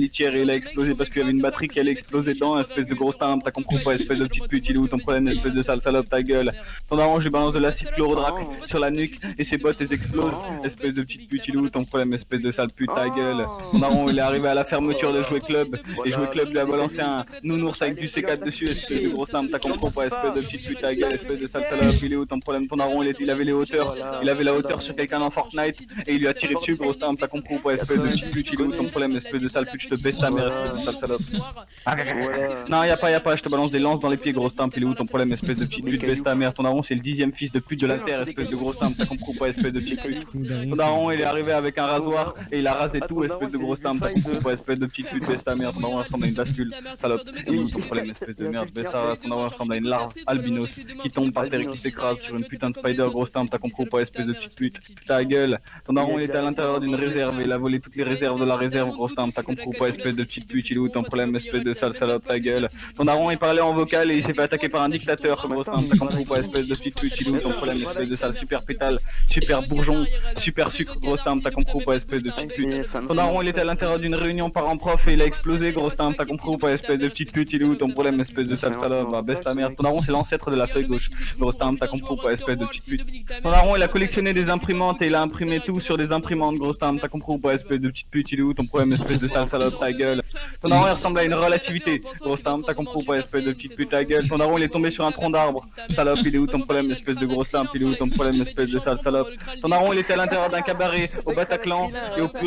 litière et il a explosé parce qu'il y avait une batterie qui allait exploser dedans, espèce de grosse timbre, t'as compris ou pas, espèce de petite pute, il est où ton problème, espèce de sale salope, ta gueule. Ton daron, je lui balance de l'acide chlorodrac sur la nuque et ses bottes elles explosent, espèce de petite pute, il est où ton problème, espèce de sale pute, ta gueule. Ton daron, il est arrivé à la fermeture de Jouet Club et Jouet Club lui a balancé un nounours avec du C4 dessus, espèce de grosse timbre, t'as compris ou pas, espèce de petite pute, ta gueule, espèce de sale salope, il est où ton problème, ton daron, il avait les hauteurs, il avait la hauteur sur quelqu'un dans Fortnite et il lui a tiré dessus, grosse timbre, t'as compris ou pas, espèce de petite pute, il est où ton problème, espèce de sale pute, je te baisse ta mère, espèce de sale salope. Non, y'a pas, je te balance des lances dans les pieds, grosse timbre, il est où ton problème, espèce de petite pute, baisse ta mère, ton daron c'est le 10ème fils de pute de la terre, espèce de grosse timbre, t'as compris ou pas, espèce de petite pute. Ton daron il est arrivé avec un rasoir et il a rasé tout, espèce de grosse timbre, t'as compris ou pas, espèce de petite pute, baisse ta mère, ton daron ressemble à une bascule, salope, il est où ton problème, espèce de merde, baisse ta race, ton daron ressemble à une larve albinos qui tombe par terre et qui s'écrase sur une putain de spider, grosse timbre, t'as compris ou pas, espèce de petite pute, ta gueule. Ton daron il était à l'intérieur d'une réserve et il a volé toutes les réserves de la réserve, grosse timbre, t'as compris ou pas, espèce de petite pute, il est où ton problème, espèce de sale salope, ta gueule. Ton daron il parlait en vocal et il s'est fait attaquer par un dictateur, grosse timbre, t'as compris ou pas, espèce de petite pute, il est où ton problème, espèce de sale super pétale, super bourgeon, super sucre, grosse timbre, t'as compris ou pas, espèce de petite pute. Ton daron il était à l'intérieur d'une réunion parents-prof et il a explosé, grosse timbre, t'as compris ou pas, espèce de petite pute, il est où ton problème, espèce de sale salope, bah baisse ta mère. Ton daron c'est l'ancêtre de la feuille gauche, grosse timbre, t'as compris ou pas, espèce de petite pute. Ton daron il a collectionné des imprimantes et il a imprimé tout sur des imprimantes, grosse timbre, t'as compris ou pas, espèce de petite pute, il est où ton problème, espèce de sale salope, ta gueule. Ton daron il ressemble à une relativité, grosse timbre, t'as compris ou pas, espèce de petite pute, ta gueule. Ton daron il est tombé sur un tronc d'arbre, salope, il est où ton problème, espèce de grosse timbre, il est où ton problème, espèce de sale salope. Ton daron il était à l'intérieur d'un cabaret au Bataclan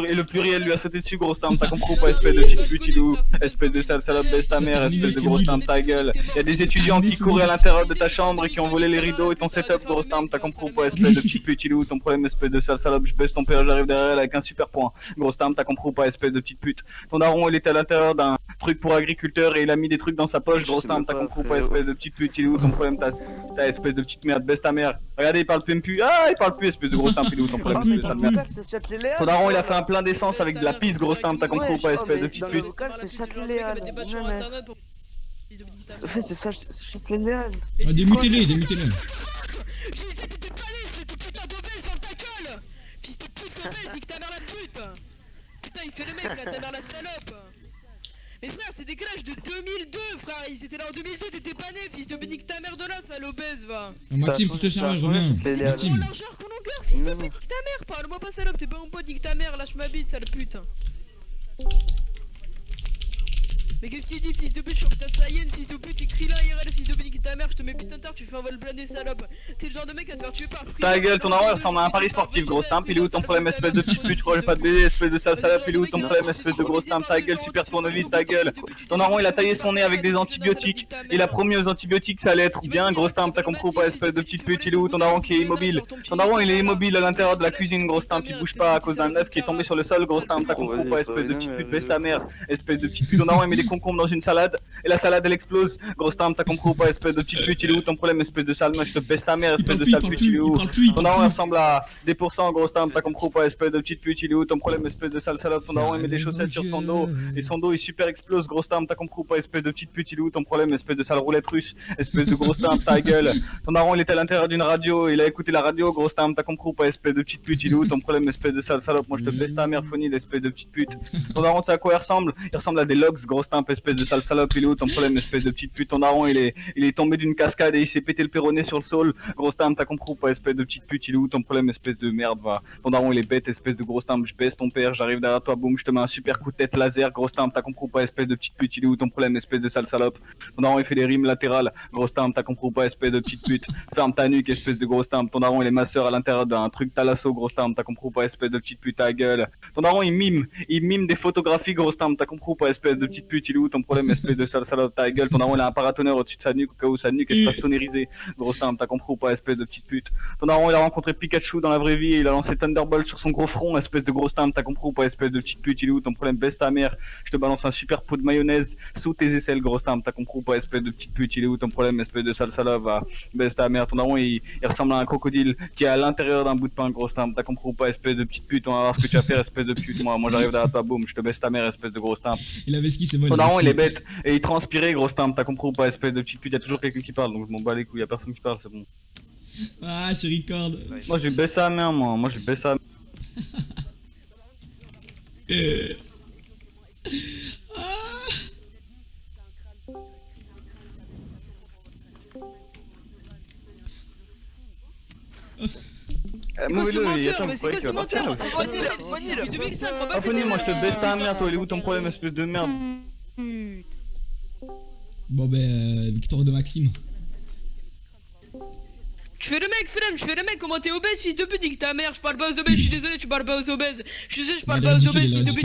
et le pluriel lui a sauté dessus, grosse timbre, t'as compris ou pas, espèce de petite pute, il est où, espèce de sale salope, baisse ta mère, espèce de grosse timbre, ta gueule. Il y a des étudiants qui couraient à l'intérieur de ta chambre et qui ont volé les rideaux et ton setup, grosse timbre, t'as compris ou pas, espèce de petite pute, il est où ton problème, espèce de sale salope, je baisse ton père, j'arrive derrière elle avec un super point, grosse timbre, t'as compris ou pas, espèce de petite pute. Ton daron il était à l'intérieur d'un truc pour agriculteur et il a mis des trucs dans sa poche, grosse timbre, t'as compris ou pas, espèce de petite pute, il est où ton problème, t'as espèce de petite merde, baisse ta mère. Regardez, il parle plus, ah il parle plus, espèce de grosse timbre, il est où ton problème, espèce de sale merde. Ton daron il a fait un plein d'essence avec de la pisse, grosse timbre, t'as compris ou pas, espèce de petite pute. Ouais, c'est ça, Châtelet-Léal. Ah, démutez-les. Je disais t'étais pas allé, espèce de putain d'obèse sur ta gueule. Fils de pute obèse, nique ta mère la pute. Putain il fait le mec là, ta mère la salope. Mais frère c'est des clashs de 2002 frère, ils étaient là en 2002, t'étais pas né, fils de nique ta mère de là, sale obèse va. Maxime, tu te sers, reviens. T'es Maxime. largeur qu'on longueur, fils de pute, nique ta mère, parle-moi pas salope, t'es pas mon pote, nique ta mère, lâche ma bite, sale pute. Mais qu'est-ce qu'il dit, fils de pute, je suis en putain de Saiyan, fils de pute, écris là, IRL, fils de pute, nique ta mère, je te mets putain de tard, tu fais un vol blindé, salope. T'es le genre de mec à te faire tuer par free. Ta gueule, ton daron il ressemble à un pari sportif, grosse timbre, il est où ton problème, espèce de petite pute, je crois que j'ai pas de baiser, espèce de sale salope, il est où ton problème, espèce de grosse timbre, ta gueule, super tournevis, ta gueule. Ton daron il a taillé son nez avec des antibiotiques, il a promis aux antibiotiques ça allait être bien, grosse timbre, t'as compris ou pas, espèce de petite pute, il est où ton daron qui est immobile. Ton daron il est immobile à l'intérieur de la cuisine, grosse timbre, il bouge pas à cause d'un œuf qui est tombé sur le sol, grosse timbre, t'as compris ou pas, espèce de petite pute, baisse ta mère, espèce de petite pute. Ton daron il met des concombres dans une salade et la salade elle explose, grosse timbre, t'as compris ou pas, espèce de petite pute, il est où ton problème, espèce de sale moche, je te baisse ta mère, espèce de sale pute, il est où. Ton daron ressemble à des pourcents, grosse timbre, t'as compris ou pas, espèce de petite pute, il est où ton problème, espèce de sale salope. Ton daron il met des chaussettes sur son dos et son dos il super explose, grosse timbre, t'as compris ou pas, espèce de petite pute, il est où ton problème, espèce de sale roulette russe, espèce de grosse timbre, ta gueule. Ton daron il était à l'intérieur d'une radio, il a écouté la radio, grosse timbre, t'as compris ou pas, espèce de petite pute, il est où ton problème, espèce de sale salope. Moi je te baisse ta mère, phonile, espèce de petite pute. Ton daron tu sais à quoi il ressemble à des logs, grosse timbre, espèce de sale salope, il est où ton problème, espèce de petite pute. Ton daron il est tombé d'une cascade et il s'est pété le péroné sur le sol, grosse timbre, t'as compris ou pas, espèce de petite pute, il est où ton problème, espèce de merde, va. Ton daron il est bête, espèce de grosse timbre, je baisse ton père, j'arrive derrière toi, boum, je te mets un super coup de tête laser, grosse timbre, t'as compris ou pas, espèce de petite pute, il est où ton problème, espèce de sale salope. Ton daron il fait des rimes latérales, grosse timbre, t'as compris ou pas, espèce de petite pute. Ferme ta nuque, espèce de grosse timbre. Ton daron il est masseur à l'intérieur d'un truc talasso, grosse timbre, t'as compris ou pas, espèce de petite pute, ta gueule. Ton daron il mime des photographies, grosse timbre, t'as compris ou pas, espèce de petite pute, il est où ton problème, espèce de sale salope, ta gueule. Ton daron il a un paratonnerre au-dessus de sa nuque au cas où sa nuque est pastonérisée, grosse timbre, t'as compris ou pas, espèce de petite pute. Ton daron il a rencontré Pikachu dans la vraie vie et il a lancé Thunderbolt sur son gros front, espèce de grosse timbre, t'as compris ou pas, espèce de petite pute, il est où ton problème, baisse ta mère. Je te balance un super pot de mayonnaise sous tes aisselles, grosse timbre, t'as compris ou pas, espèce de petite pute, il est où ton problème, espèce de sale salope, va. Baisse ta mère. Ton daron il ressemble à un crocodile qui est à l'intérieur d'un bout de pain, grosse timbre, t'as compris ou pas, espèce de petite pute. On va voir ce que tu vas faire, espèce de pute. Moi j'arrive derrière toi, boum, je te baisse ta mère, espèce de grosse timbre. Il avait ski, c'est bon. Ton daron il est bête et il transpirait, grosse timbre, t'as compris ou pas, espèce de petite pute. Y'a toujours quelqu'un qui parle donc je m'en bats les couilles, y'a personne qui parle, c'est bon. Ah, je record. Moi j'ai baissé sa mère, moi j'ai baissé sa mère. Mouvez-le, il y a menteur, ça, mais vous c'est quoi croyez ce qu'il va partir menteur? là? Depuis 2005, on va Ah, Fonny, moi je te baisse ta mère, toi, il est où ton problème, espèce de merde? Bon, victoire de Maxime. Tu fais le mec, Frem, je fais le mec, comment t'es obèse, fils de pute, nique ta mère, je parle pas aux obèses, je suis désolé, tu parles pas aux obèses. Je suis désolé, je parle Il a pas aux ridicule, obèses, il a fils de pute.